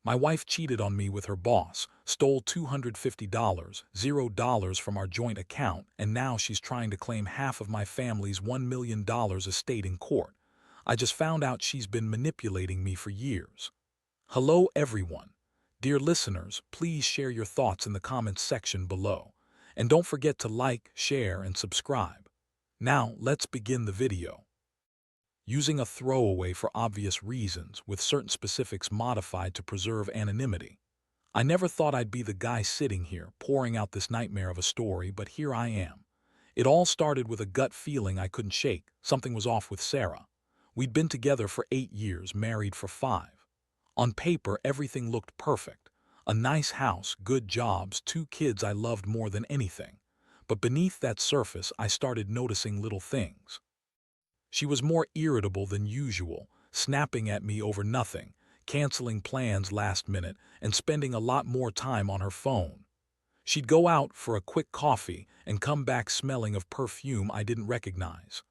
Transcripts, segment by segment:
My wife cheated on me with her boss, stole $250, $0 from our joint account, and now she's trying to claim half of my family's $1 million estate in court. I just found out she's been manipulating me for years. Hello everyone. Dear listeners, please share your thoughts in the comments section below. And don't forget to like, share, and subscribe. Now, let's begin the video. Using a throwaway for obvious reasons, with certain specifics modified to preserve anonymity. I never thought I'd be the guy sitting here, pouring out this nightmare of a story, but here I am. It all started with a gut feeling I couldn't shake. Something was off with Sarah. We'd been together for 8 years, married for 5. On paper, everything looked perfect. A nice house, good jobs, 2 kids I loved more than anything. But beneath that surface, I started noticing little things. She was more irritable than usual, snapping at me over nothing, canceling plans last minute, and spending a lot more time on her phone. She'd go out for a quick coffee and come back smelling of perfume I didn't recognize.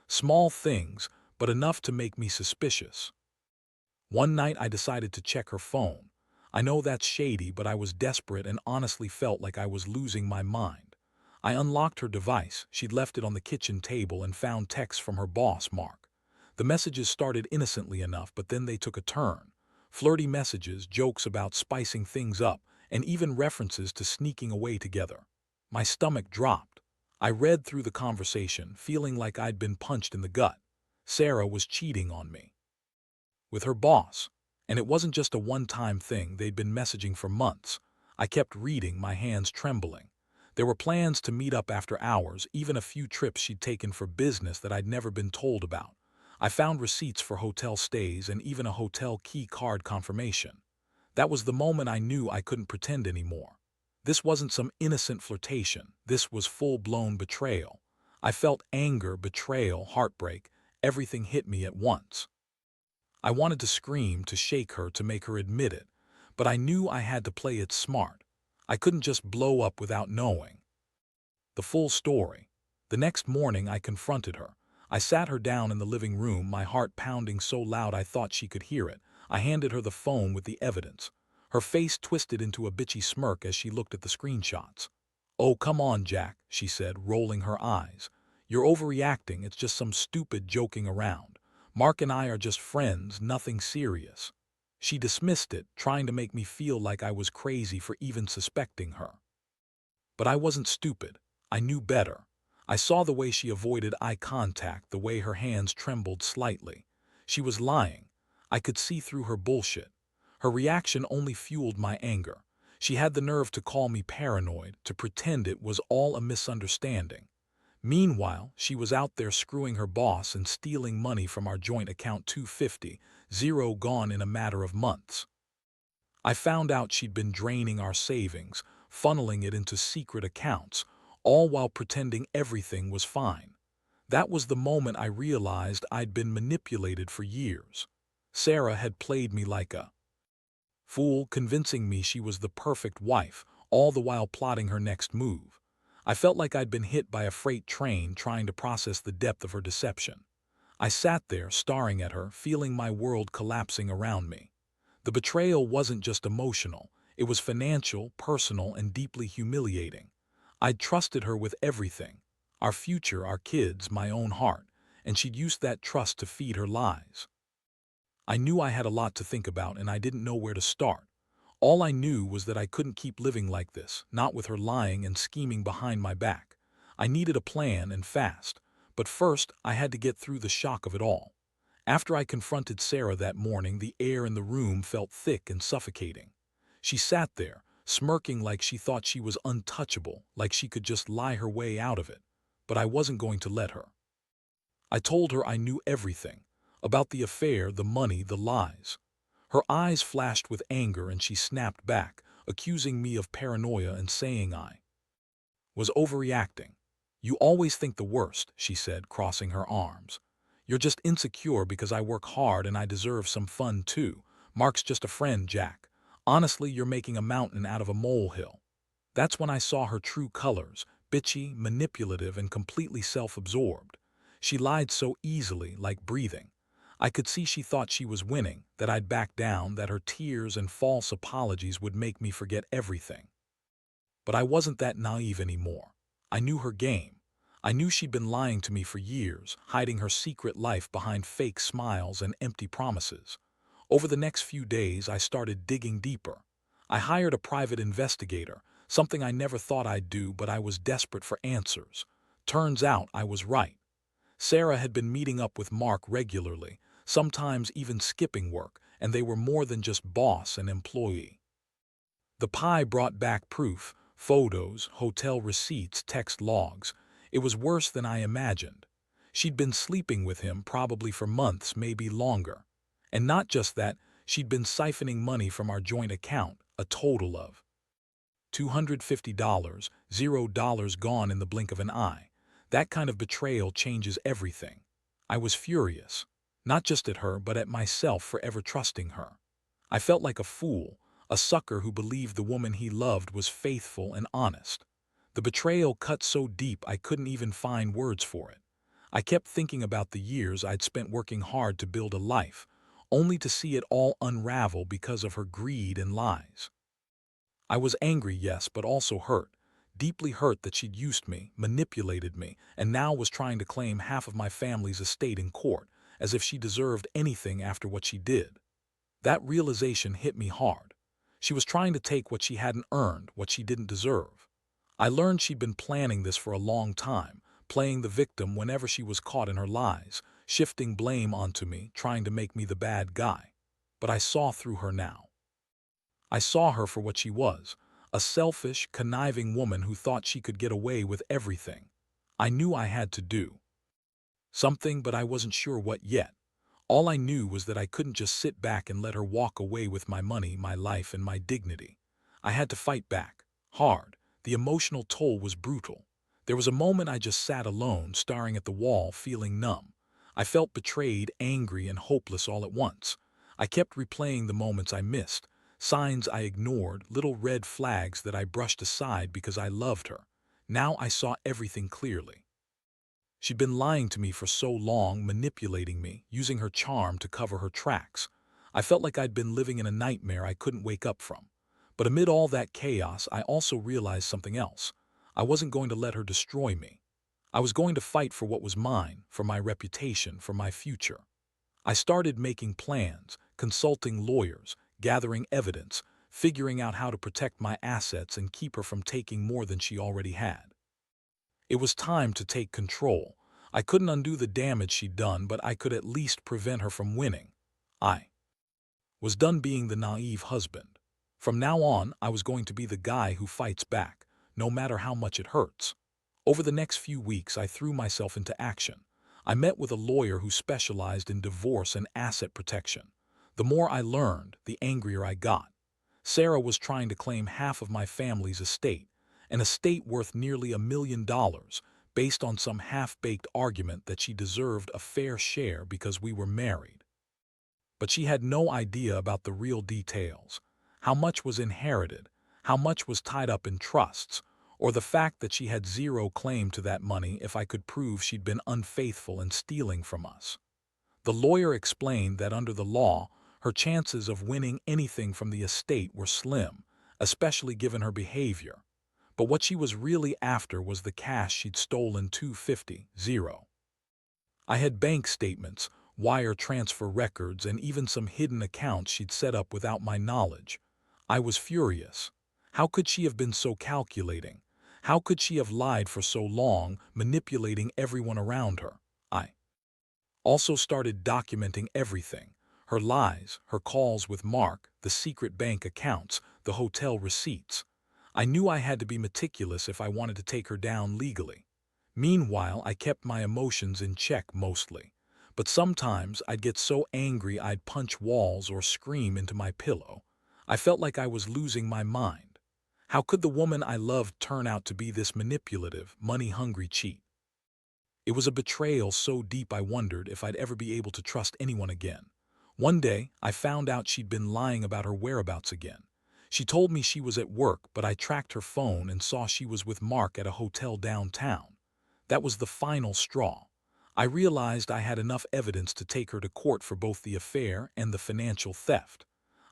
Small things, but enough to make me suspicious. One night I decided to check her phone. I know that's shady, but I was desperate and honestly felt like I was losing my mind. I unlocked her device. She'd left it on the kitchen table and found texts from her boss, Mark. The messages started innocently enough, but then they took a turn. Flirty messages, jokes about spicing things up, and even references to sneaking away together. My stomach dropped. I read through the conversation, feeling like I'd been punched in the gut. Sarah was cheating on me. With her boss. And it wasn't just a one-time thing, they'd been messaging for months. I kept reading, my hands trembling. There were plans to meet up after hours, even a few trips she'd taken for business that I'd never been told about. I found receipts for hotel stays and even a hotel key card confirmation. That was the moment I knew I couldn't pretend anymore. This wasn't some innocent flirtation. This was full-blown betrayal. I felt anger, betrayal, heartbreak. Everything hit me at once. I wanted to scream, to shake her, to make her admit it, but I knew I had to play it smart. I couldn't just blow up without knowing the full story. The next morning I confronted her. I sat her down in the living room, my heart pounding so loud I thought she could hear it. I handed her the phone with the evidence. Her face twisted into a bitchy smirk as she looked at the screenshots. "Oh, come on, Jack," she said, rolling her eyes. "You're overreacting. It's just some stupid joking around. Mark and I are just friends, nothing serious." She dismissed it, trying to make me feel like I was crazy for even suspecting her. But I wasn't stupid. I knew better. I saw the way she avoided eye contact, the way her hands trembled slightly. She was lying. I could see through her bullshit. Her reaction only fueled my anger. She had the nerve to call me paranoid, to pretend it was all a misunderstanding. Meanwhile, she was out there screwing her boss and stealing money from our joint account, $250, zero gone in a matter of months. I found out she'd been draining our savings, funneling it into secret accounts, all while pretending everything was fine. That was the moment I realized I'd been manipulated for years. Sarah had played me like a fool, convincing me she was the perfect wife, all the while plotting her next move. I felt like I'd been hit by a freight train, trying to process the depth of her deception. I sat there, staring at her, feeling my world collapsing around me. The betrayal wasn't just emotional. It was financial, personal, and deeply humiliating. I'd trusted her with everything. Our future, our kids, my own heart. And she'd used that trust to feed her lies. I knew I had a lot to think about, and I didn't know where to start. All I knew was that I couldn't keep living like this, not with her lying and scheming behind my back. I needed a plan, and fast. But first, I had to get through the shock of it all. After I confronted Sarah that morning, the air in the room felt thick and suffocating. She sat there, smirking like she thought she was untouchable, like she could just lie her way out of it. But I wasn't going to let her. I told her I knew everything, about the affair, the money, the lies. Her eyes flashed with anger and she snapped back, accusing me of paranoia and saying I was overreacting. "You always think the worst," she said, crossing her arms. "You're just insecure because I work hard and I deserve some fun too. Mark's just a friend, Jack. Honestly, you're making a mountain out of a molehill." That's when I saw her true colors, bitchy, manipulative, and completely self-absorbed. She lied so easily, like breathing. I could see she thought she was winning, that I'd back down, that her tears and false apologies would make me forget everything. But I wasn't that naive anymore. I knew her game. I knew she'd been lying to me for years, hiding her secret life behind fake smiles and empty promises. Over the next few days, I started digging deeper. I hired a private investigator, something I never thought I'd do, but I was desperate for answers. Turns out I was right. Sarah had been meeting up with Mark regularly, sometimes even skipping work, and they were more than just boss and employee. The pie brought back proof, photos, hotel receipts, text logs. It was worse than I imagined. She'd been sleeping with him probably for months, maybe longer. And not just that, she'd been siphoning money from our joint account, a total of $250, $0 gone in the blink of an eye. That kind of betrayal changes everything. I was furious, not just at her, but at myself for ever trusting her. I felt like a fool, a sucker who believed the woman he loved was faithful and honest. The betrayal cut so deep I couldn't even find words for it. I kept thinking about the years I'd spent working hard to build a life, only to see it all unravel because of her greed and lies. I was angry, yes, but also hurt. Deeply hurt that she'd used me, manipulated me, and now was trying to claim half of my family's estate in court, as if she deserved anything after what she did. That realization hit me hard. She was trying to take what she hadn't earned, what she didn't deserve. I learned she'd been planning this for a long time, playing the victim whenever she was caught in her lies, shifting blame onto me, trying to make me the bad guy. But I saw through her now. I saw her for what she was, a selfish, conniving woman who thought she could get away with everything. I knew I had to do something, but I wasn't sure what yet. All I knew was that I couldn't just sit back and let her walk away with my money, my life, and my dignity. I had to fight back, hard. The emotional toll was brutal. There was a moment I just sat alone, staring at the wall, feeling numb. I felt betrayed, angry, and hopeless all at once. I kept replaying the moments I missed, signs I ignored, little red flags that I brushed aside because I loved her. Now I saw everything clearly. She'd been lying to me for so long, manipulating me, using her charm to cover her tracks. I felt like I'd been living in a nightmare I couldn't wake up from. But amid all that chaos, I also realized something else. I wasn't going to let her destroy me. I was going to fight for what was mine, for my reputation, for my future. I started making plans, consulting lawyers, gathering evidence, figuring out how to protect my assets and keep her from taking more than she already had. It was time to take control. I couldn't undo the damage she'd done, but I could at least prevent her from winning. I was done being the naive husband. From now on, I was going to be the guy who fights back, no matter how much it hurts. Over the next few weeks, I threw myself into action. I met with a lawyer who specialized in divorce and asset protection. The more I learned, the angrier I got. Sarah was trying to claim half of my family's estate, an estate worth nearly $1 million, based on some half-baked argument that she deserved a fair share because we were married. But she had no idea about the real details, how much was inherited, how much was tied up in trusts, or the fact that she had zero claim to that money if I could prove she'd been unfaithful and stealing from us. The lawyer explained that under the law, her chances of winning anything from the estate were slim, especially given her behavior. But what she was really after was the cash she'd stolen. 250. I had bank statements, wire transfer records, and even some hidden accounts she'd set up without my knowledge. I was furious. How could she have been so calculating? How could she have lied for so long, manipulating everyone around her? I also started documenting everything. Her lies, her calls with Mark, the secret bank accounts, the hotel receipts. I knew I had to be meticulous if I wanted to take her down legally. Meanwhile, I kept my emotions in check mostly. But sometimes I'd get so angry I'd punch walls or scream into my pillow. I felt like I was losing my mind. How could the woman I loved turn out to be this manipulative, money-hungry cheat? It was a betrayal so deep I wondered if I'd ever be able to trust anyone again. One day, I found out she'd been lying about her whereabouts again. She told me she was at work, but I tracked her phone and saw she was with Mark at a hotel downtown. That was the final straw. I realized I had enough evidence to take her to court for both the affair and the financial theft.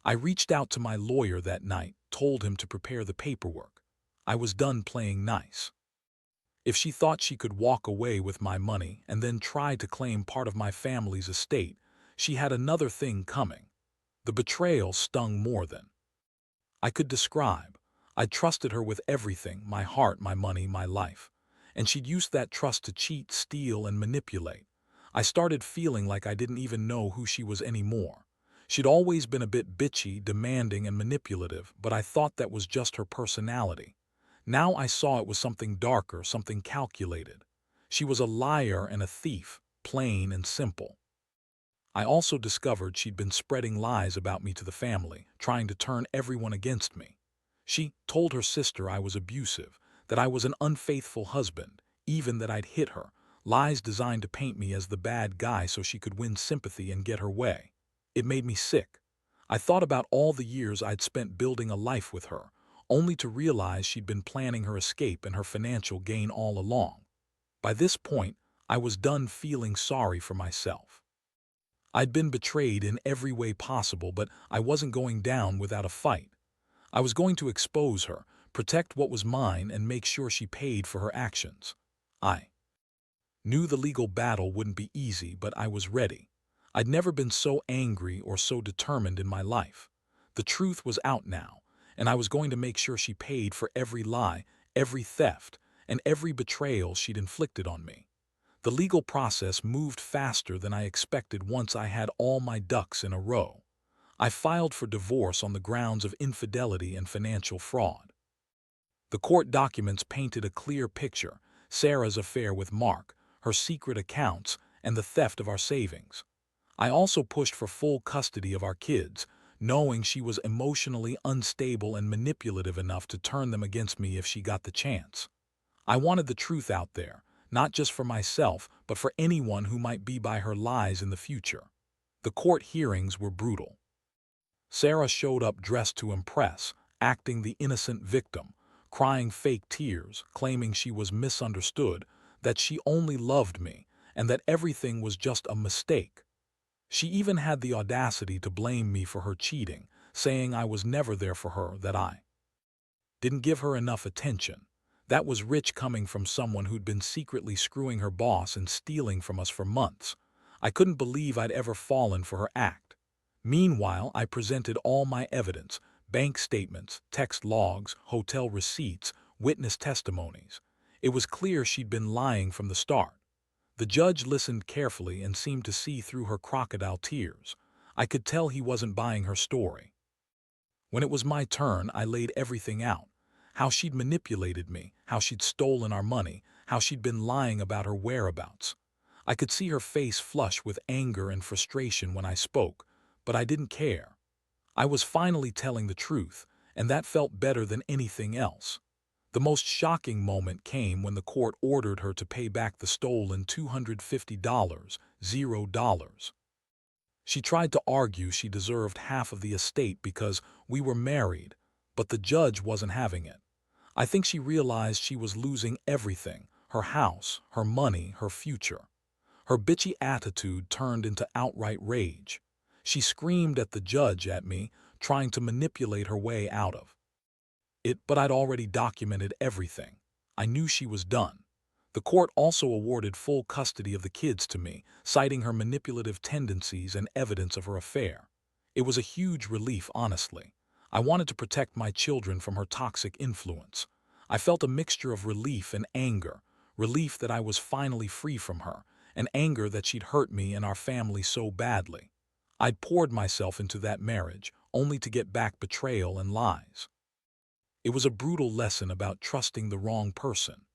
I reached out to my lawyer that night, told him to prepare the paperwork. I was done playing nice. If she thought she could walk away with my money and then try to claim part of my family's estate, she had another thing coming. The betrayal stung more than I could describe. I trusted her with everything, my heart, my money, my life. And she'd used that trust to cheat, steal, and manipulate. I started feeling like I didn't even know who she was anymore. She'd always been a bit bitchy, demanding, and manipulative, but I thought that was just her personality. Now I saw it was something darker, something calculated. She was a liar and a thief, plain and simple. I also discovered she'd been spreading lies about me to the family, trying to turn everyone against me. She told her sister I was abusive, that I was an unfaithful husband, even that I'd hit her, lies designed to paint me as the bad guy so she could win sympathy and get her way. It made me sick. I thought about all the years I'd spent building a life with her, only to realize she'd been planning her escape and her financial gain all along. By this point, I was done feeling sorry for myself. I'd been betrayed in every way possible, but I wasn't going down without a fight. I was going to expose her, protect what was mine, and make sure she paid for her actions. I knew the legal battle wouldn't be easy, but I was ready. I'd never been so angry or so determined in my life. The truth was out now, and I was going to make sure she paid for every lie, every theft, and every betrayal she'd inflicted on me. The legal process moved faster than I expected once I had all my ducks in a row. I filed for divorce on the grounds of infidelity and financial fraud. The court documents painted a clear picture: Sarah's affair with Mark, her secret accounts, and the theft of our savings. I also pushed for full custody of our kids, knowing she was emotionally unstable and manipulative enough to turn them against me if she got the chance. I wanted the truth out there, not just for myself, but for anyone who might be by her lies in the future. The court hearings were brutal. Sarah showed up dressed to impress, acting the innocent victim, crying fake tears, claiming she was misunderstood, that she only loved me, and that everything was just a mistake. She even had the audacity to blame me for her cheating, saying I was never there for her, that I didn't give her enough attention. That was rich coming from someone who'd been secretly screwing her boss and stealing from us for months. I couldn't believe I'd ever fallen for her act. Meanwhile, I presented all my evidence: bank statements, text logs, hotel receipts, witness testimonies. It was clear she'd been lying from the start. The judge listened carefully and seemed to see through her crocodile tears. I could tell he wasn't buying her story. When it was my turn, I laid everything out: how she'd manipulated me, how she'd stolen our money, how she'd been lying about her whereabouts. I could see her face flush with anger and frustration when I spoke, but I didn't care. I was finally telling the truth, and that felt better than anything else. The most shocking moment came when the court ordered her to pay back the stolen $250, $0. She tried to argue she deserved half of the estate because we were married, but the judge wasn't having it. I think she realized she was losing everything: her house, her money, her future. Her bitchy attitude turned into outright rage. She screamed at the judge, at me, trying to manipulate her way out of it, but I'd already documented everything. I knew she was done. The court also awarded full custody of the kids to me, citing her manipulative tendencies and evidence of her affair. It was a huge relief, honestly. I wanted to protect my children from her toxic influence. I felt a mixture of relief and anger: relief that I was finally free from her, and anger that she'd hurt me and our family so badly. I'd poured myself into that marriage, only to get back betrayal and lies. It was a brutal lesson about trusting the wrong person.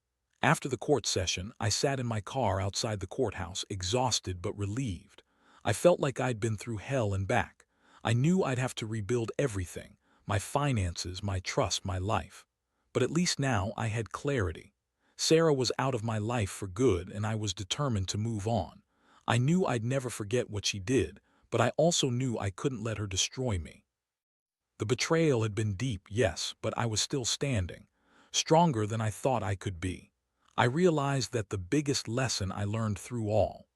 After the court session, I sat in my car outside the courthouse, exhausted but relieved. I felt like I'd been through hell and back. I knew I'd have to rebuild everything: my finances, my trust, my life. But at least now I had clarity. Sarah was out of my life for good, and I was determined to move on. I knew I'd never forget what she did, but I also knew I couldn't let her destroy me. The betrayal had been deep, yes, but I was still standing, stronger than I thought I could be. I realized that the biggest lesson I learned through all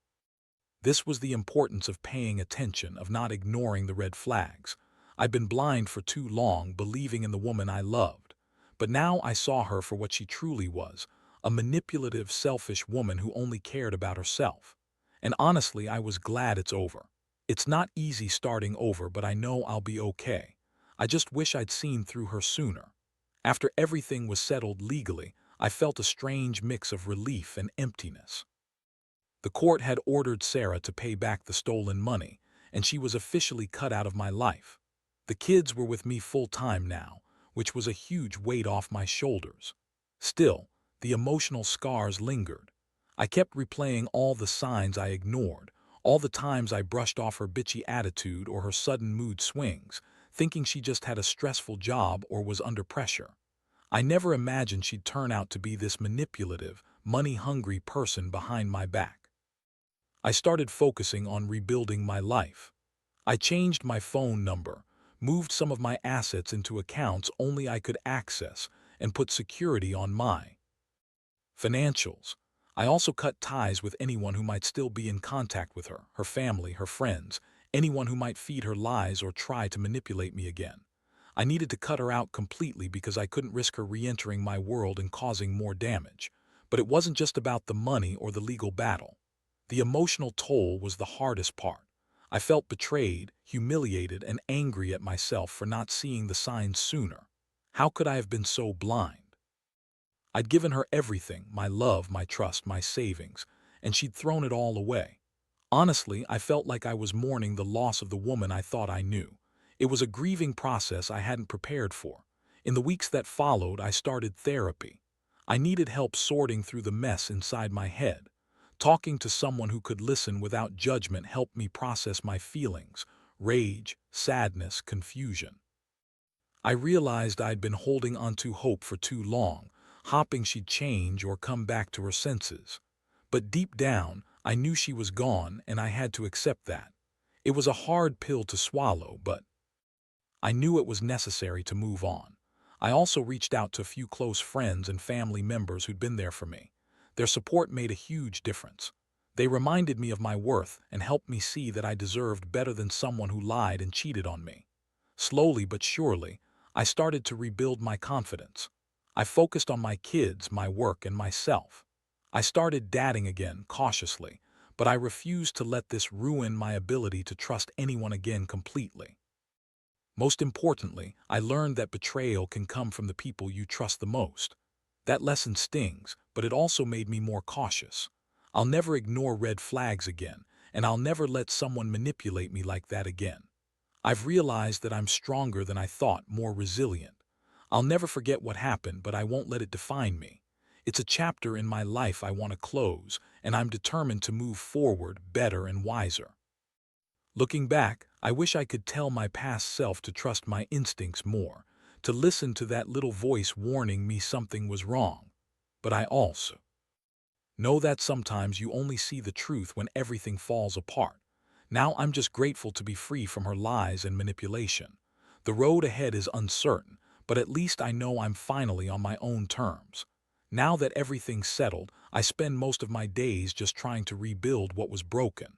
this was the importance of paying attention, of not ignoring the red flags. I'd been blind for too long, believing in the woman I loved. But now I saw her for what she truly was, a manipulative, selfish woman who only cared about herself. And honestly, I was glad it's over. It's not easy starting over, but I know I'll be okay. I just wish I'd seen through her sooner. After everything was settled legally, I felt a strange mix of relief and emptiness. The court had ordered Sarah to pay back the stolen money, and she was officially cut out of my life. The kids were with me full-time now, which was a huge weight off my shoulders. Still, the emotional scars lingered. I kept replaying all the signs I ignored, all the times I brushed off her bitchy attitude or her sudden mood swings, thinking she just had a stressful job or was under pressure. I never imagined she'd turn out to be this manipulative, money-hungry person behind my back. I started focusing on rebuilding my life. I changed my phone number, moved some of my assets into accounts only I could access, and put security on my financials. I also cut ties with anyone who might still be in contact with her, her family, her friends, anyone who might feed her lies or try to manipulate me again. I needed to cut her out completely because I couldn't risk her re-entering my world and causing more damage. But it wasn't just about the money or the legal battle. The emotional toll was the hardest part. I felt betrayed, humiliated, and angry at myself for not seeing the signs sooner. How could I have been so blind? I'd given her everything, my love, my trust, my savings, and she'd thrown it all away. Honestly, I felt like I was mourning the loss of the woman I thought I knew. It was a grieving process I hadn't prepared for. In the weeks that followed, I started therapy. I needed help sorting through the mess inside my head. Talking to someone who could listen without judgment helped me process my feelings, rage, sadness, confusion. I realized I'd been holding onto hope for too long, hoping she'd change or come back to her senses. But deep down, I knew she was gone and I had to accept that. It was a hard pill to swallow, but I knew it was necessary to move on. I also reached out to a few close friends and family members who'd been there for me. Their support made a huge difference. They reminded me of my worth and helped me see that I deserved better than someone who lied and cheated on me. Slowly but surely, I started to rebuild my confidence. I focused on my kids, my work, and myself. I started dating again, cautiously, but I refused to let this ruin my ability to trust anyone again completely. Most importantly, I learned that betrayal can come from the people you trust the most. That lesson stings, but it also made me more cautious. I'll never ignore red flags again, and I'll never let someone manipulate me like that again. I've realized that I'm stronger than I thought, more resilient. I'll never forget what happened, but I won't let it define me. It's a chapter in my life I want to close, and I'm determined to move forward better and wiser. Looking back, I wish I could tell my past self to trust my instincts more, to listen to that little voice warning me something was wrong. But I also know that sometimes you only see the truth when everything falls apart. Now I'm just grateful to be free from her lies and manipulation. The road ahead is uncertain, but at least I know I'm finally on my own terms. Now that everything's settled, I spend most of my days just trying to rebuild what was broken.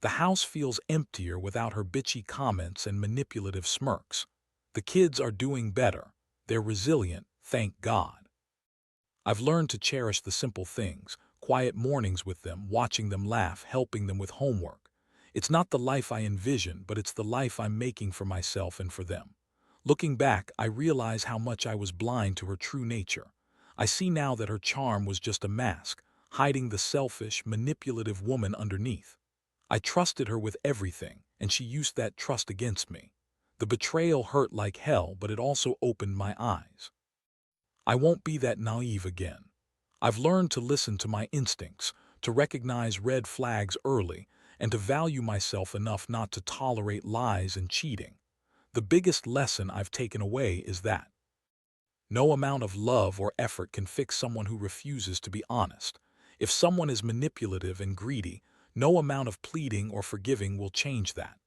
The house feels emptier without her bitchy comments and manipulative smirks. The kids are doing better. They're resilient, thank God. I've learned to cherish the simple things, quiet mornings with them, watching them laugh, helping them with homework. It's not the life I envisioned, but it's the life I'm making for myself and for them. Looking back, I realize how much I was blind to her true nature. I see now that her charm was just a mask, hiding the selfish, manipulative woman underneath. I trusted her with everything, and she used that trust against me. The betrayal hurt like hell, but it also opened my eyes. I won't be that naive again. I've learned to listen to my instincts, to recognize red flags early, and to value myself enough not to tolerate lies and cheating. The biggest lesson I've taken away is that no amount of love or effort can fix someone who refuses to be honest. If someone is manipulative and greedy, no amount of pleading or forgiving will change that.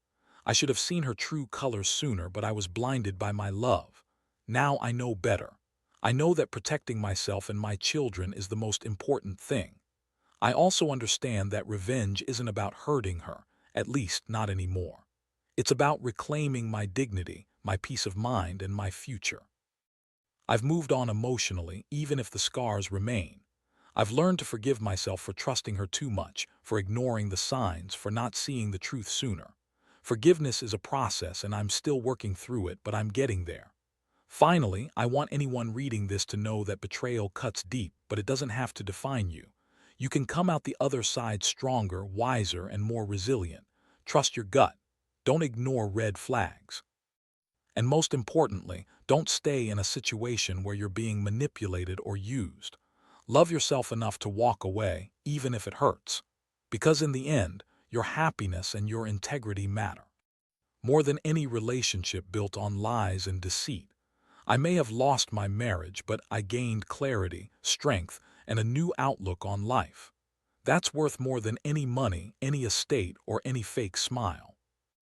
I should have seen her true colors sooner, but I was blinded by my love. Now I know better. I know that protecting myself and my children is the most important thing. I also understand that revenge isn't about hurting her, at least not anymore. It's about reclaiming my dignity, my peace of mind, and my future. I've moved on emotionally, even if the scars remain. I've learned to forgive myself for trusting her too much, for ignoring the signs, for not seeing the truth sooner. Forgiveness is a process, and I'm still working through it, but I'm getting there. Finally, I want anyone reading this to know that betrayal cuts deep, but it doesn't have to define you. You can come out the other side stronger, wiser, and more resilient. Trust your gut. Don't ignore red flags. And most importantly, don't stay in a situation where you're being manipulated or used. Love yourself enough to walk away, even if it hurts. Because in the end, your happiness and your integrity matter more than any relationship built on lies and deceit. I may have lost my marriage, but I gained clarity, strength, and a new outlook on life. That's worth more than any money, any estate, or any fake smile.